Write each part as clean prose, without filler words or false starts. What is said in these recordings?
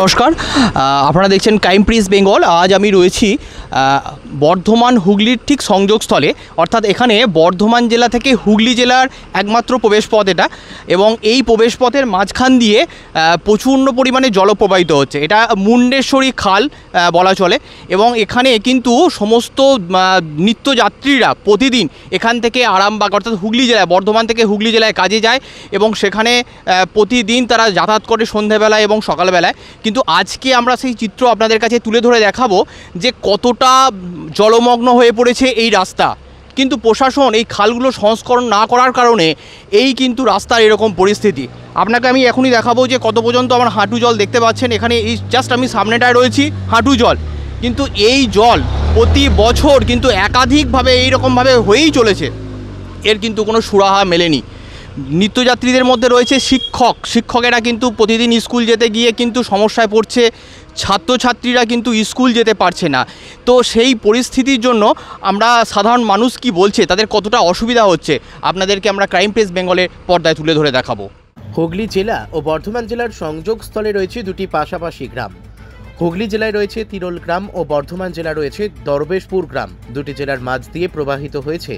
নমস্কার, আপনারা দেখছেন ক্রাইম প্রেস বেঙ্গল। আজ আমি রয়েছি বর্ধমান হুগলির ঠিক সংযোগস্থলে, অর্থাৎ এখানে বর্ধমান জেলা থেকে হুগলি জেলার একমাত্র প্রবেশপথ এটা, এবং এই প্রবেশপথের মাঝখান দিয়ে প্রচণ্ড পরিমাণে জল প্রবাহিত হচ্ছে। এটা মুন্ডেশ্বরী খাল বলা চলে, এবং এখানে কিন্তু সমস্ত নিত্যযাত্রীরা প্রতিদিন এখান থেকে আরামবাগ অর্থাৎ হুগলি জেলায়, বর্ধমান থেকে হুগলি জেলায় কাজে যায় এবং সেখানে প্রতিদিন তারা যাতায়াত করে সন্ধ্যাবেলায় এবং সকালবেলায়। কিন্তু আজকে আমরা সেই চিত্র আপনাদের কাছে তুলে ধরে দেখাবো যে কতটা জলমগ্ন হয়ে পড়েছে এই রাস্তা। কিন্তু প্রশাসন এই খালগুলো সংস্করণ না করার কারণে এই কিন্তু রাস্তার এরকম পরিস্থিতি। আপনাকে আমি এখনই দেখাবো যে কত পর্যন্ত আমার হাঁটু জল দেখতে পাচ্ছেন। এখানে এই জাস্ট আমি সামনেটায় রয়েছি, হাঁটু জল। কিন্তু এই জল প্রতি বছর কিন্তু একাধিকভাবে এইরকমভাবে হয়েই চলেছে, এর কিন্তু কোনো সুরাহা মেলেনি। নিত্যযাত্রীদের মধ্যে রয়েছে শিক্ষকেরা কিন্তু প্রতিদিন স্কুল যেতে গিয়ে কিন্তু সমস্যায় পড়ছে, ছাত্রছাত্রীরা কিন্তু স্কুল যেতে পারছে না। তো সেই পরিস্থিতির জন্য আমরা সাধারণ মানুষ কি বলছে, তাদের কতটা অসুবিধা হচ্ছে, আপনাদেরকে আমরা ক্রাইম প্রেস বেঙ্গলের পর্দায় তুলে ধরে দেখাবো। হুগলি জেলা ও বর্ধমান জেলার সংযোগস্থলে রয়েছে দুটি পাশাপাশি গ্রাম। হুগলি জেলায় রয়েছে তিরোল গ্রাম ও বর্ধমান জেলা রয়েছে দরবেশপুর গ্রাম। দুটি জেলার মাঝ দিয়ে প্রবাহিত হয়েছে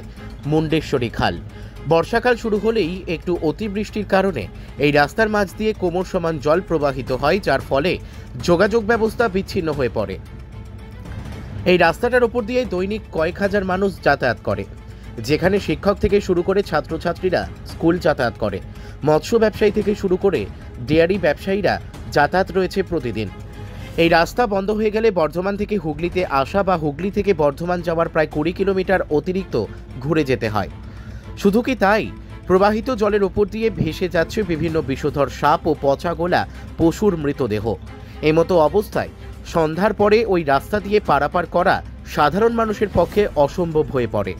মুন্ডেশ্বরী খাল। বর্ষাকাল শুরু হলেই একটু অতিবৃষ্টির কারণে এই রাস্তার মাঝ দিয়ে কোমর সমান জল প্রবাহিত হয়, যার ফলে যোগাযোগ ব্যবস্থা বিচ্ছিন্ন হয়ে পড়ে। এই রাস্তাটার উপর দিয়ে দৈনিক কয়েক হাজার মানুষ যাতায়াত করে, যেখানে শিক্ষক থেকে শুরু করে ছাত্রছাত্রীরা স্কুল যাতায়াত করে। মৎস্য ব্যবসায়ী থেকে শুরু করে ডেয়ারি ব্যবসায়ীরা যাতায়াত রয়েছে প্রতিদিন। এই রাস্তা বন্ধ হয়ে গেলে বর্ধমান থেকে হুগলিতে আসা বা হুগলি থেকে বর্ধমান যাওয়ার প্রায় 20 কিলোমিটার অতিরিক্ত ঘুরে যেতে হয়। শুধু কি তাই, প্রবাহিত জলের ওপর দিয়ে ভেসে যাচ্ছে বিভিন্ন বিষধর সাপ ও পচা গোলা পশুর মৃতদেহ। এই মতো অবস্থায় সন্ধ্যার পরে ওই রাস্তা দিয়ে পারাপার করা সাধারণ মানুষের পক্ষে অসম্ভব হয়ে পড়ে।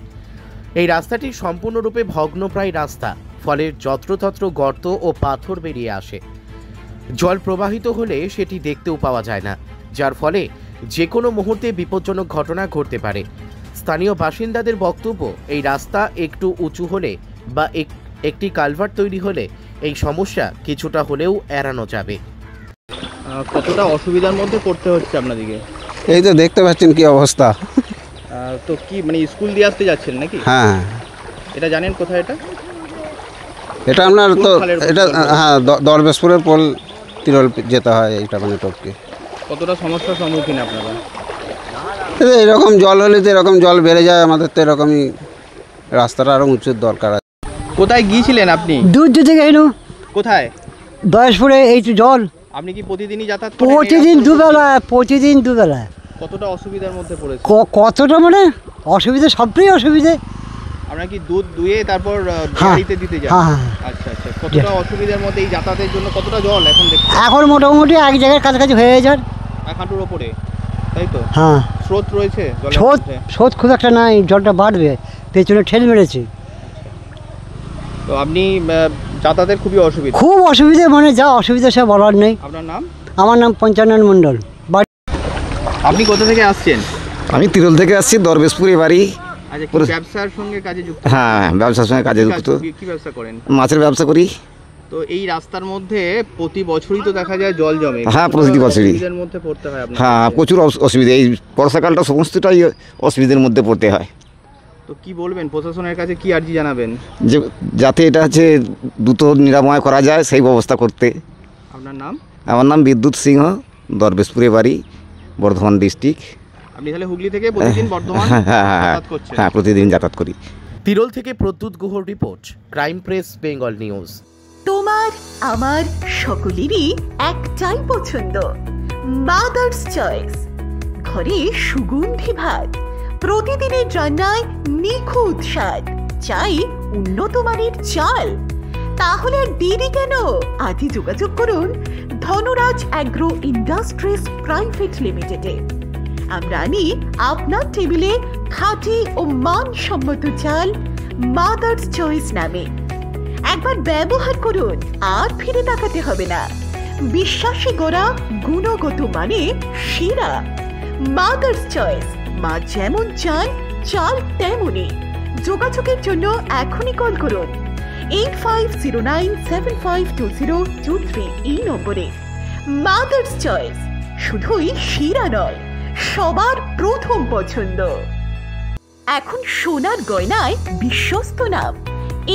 এই রাস্তাটি সম্পূর্ণরূপে ভগ্নপ্রায় রাস্তা, ফলে যত্রতত্র গর্ত ও পাথর বেরিয়ে আসে। জল প্রবাহিত হলে সেটি দেখতেও পাওয়া যায় না, যার ফলে যে কোনো মুহূর্তে বিপজ্জনক ঘটনা ঘটতে পারে। স্থানীয় বাসিন্দাদের বক্তব্য, এই রাস্তা একটু উঁচু হলে বা একটি কালভার্ট তৈরি হলে এই সমস্যা কিছুটা হলেও এড়ানো যাবে। কতটা অসুবিধার মধ্যে পড়তে হচ্ছে আপনাদেরকে? এই তো দেখতে পাচ্ছেন কি অবস্থা। তো কি মানে স্কুল দিয়ে আসতে যাচ্ছেন নাকি? হ্যাঁ। এটা জানেন কোথায়? এটা আপনার তো এটা হ্যাঁ দরবেশপুরের পোল তিরোল যেতে হয় এইটা মানে টপকে। কতটা সমস্যার সম্মুখীন আপনারা? এরকম জল হলে তো এরকম জল বেড়ে যায়, আমাদের তো এরকমই রাস্তাটা আরও উঁচুর দরকার আছে। কোথায় গিয়েছিলেন আপনি? দূর থেকে এলো। কোথায়? দশপুরে। এই তো জল। আপনি কি প্রতিদিনই যাতায়াত করেন? প্রতিদিন দুবেলা। কতটা অসুবিধার মধ্যে পড়েছে? কতটা মানে অসুবিধা, সবটাই অসুবিধে। আপনারা কি দুধ দুয়ে তারপর গাড়িতে দিতে যান? আচ্ছা আচ্ছা। কতটা অসুবিধার মধ্যে এই যাতায়াতের জন্য? কতটা জল এখন দেখছেন? এখন মোটামুটি এক জায়গায় কাছাকাছি হয়ে যায়, এক হাঁটুর ওপরে, তাই তো? হ্যাঁ। স্রোত রয়েছে? স্রোত খুব একটা নাই, জলটা বাড়বে, পেছনে ঠেল মেরেছে। তো আপনি যাতায়াতের খুবই অসুবিধা? খুব অসুবিধা, মানে যা অসুবিধা সে বলার নেই। আপনার নাম? আমার নাম পঞ্চানন মণ্ডল। আপনি কোথা থেকে আসছেন? আমি তিরোল থেকে আসছি, দরবেশপুরে বাড়ি। আচ্ছা, ব্যবসার সঙ্গে কাজে যুক্ত? হ্যাঁ, ব্যবসার সঙ্গে কাজে যুক্ত। কি ব্যবসা করেন? মাছের ব্যবসা করি। তো এই রাস্তার মধ্যে প্রতি বছরই তো দেখা যায় জল জমে। হ্যাঁ, প্রতি বছরই এর মধ্যে পড়তে হয় আপনাদের? হ্যাঁ, প্রচুর অসুবিধা। এই বর্ষাকালটা সমস্তটাই অসুবিধার মধ্যে পড়তে হয়। তো কি বলবেন, প্রশাসনের কাছে কি আর্জি জানাবেন? যে যাতে এটা হচ্ছে দ্রুত নিরাময় করা যায় সেই ব্যবস্থা করতে। আপনার নাম? আমার নাম বিদ্যুৎ সিংহ, দরবেশপুরে বাড়ি, বর্ধমান ডিস্ট্রিক্ট। আপনি তাহলে হুগলি থেকে প্রতিদিন বর্ধমান যাতায়াত করছেন? হ্যাঁ, প্রতিদিন যাতায়াত করি। তিরোল থেকে প্রদ্যুৎ গুহর report, crime press Bengal news. তোমার আমার সকলেরই একটাই পছন্দ, মাদার্স চয়েস। ঘরে সুগন্ধি ভাত, প্রতিদিনের রান্নায় নিখুঁত স্বাদ, চাই উন্নত মানের চাল। তাহলে আর দেরি কেন? আজই যোগাযোগ করুন ধনরাজ অ্যাগ্রো ইন্ডাস্ট্রিজ প্রাইভেট লিমিটেডে। আমরা আনি আপনার টেবিলে খাঁটি ও মানসম্মত চাল মাদার্স চয়েস নামে। একবার ব্যবহার করুন, আর ফিরে তাকাতে হবে না। বিশ্বাসে গড়া, গুণগত মানে সেরা মাদার্স চয়েস। মা যেমন চান, চাল তেমনই। যোগাযোগের জন্য এখনই কল করুন 8509752023 এই নম্বরে। মাদার্স চয়েস শুধুই শিরা নয়, সবার প্রথম পছন্দ। এখন সোনার গয়নায় বিশ্বস্ত নাম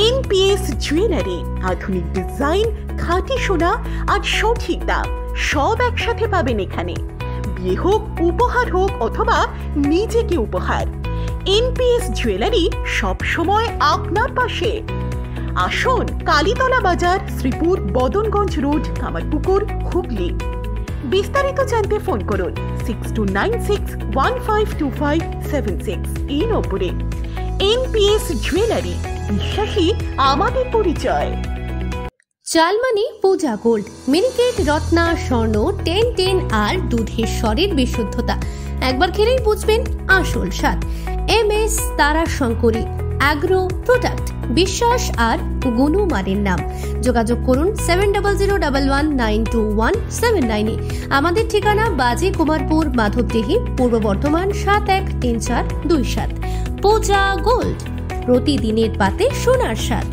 এনপিএস জুয়েলারি। আধুনিক ডিজাইন, খাঁটি সোনা আর সঠিক দাম সব একসাথে পাবেন এখানে। বিয়ে হোক, উপহার হোক অথবা নিজেকে উপহার, এনপিএস জুয়েলারি সব সময় আপনার পাশে। আসুন, কালীতলা বাজার, শ্রীপুর, বদনগঞ্জ রোড, কামারপুকুর, হুগলি। বিস্তারিত জানতে ফোন করুন 6296152576 এই নম্বরে। এনপিএস জুয়েলারি, বিশ্বাসী আমাদের পরিচয়। চালমানি পূজা গোল্ড, মিনিকেট, রত্না, স্বর্ণ 1010 আর দুধের স্বরের বিশুদ্ধতা একবার খেলেই বুঝবেন আসল স্বাদ। MS তারা শঙ্করী অ্যাগ্রো প্রোডাক্ট, বিশ্বাস আর গুণমানের নাম। যোগাযোগ করুন 7001192179। আমাদের ঠিকানা বাজে কুমারপুর, মাধবদেহি, পূর্ব বর্ধমান 713427। পূজা গোল্ড, প্রতিদিনের পাতে সোনার স্বাদ।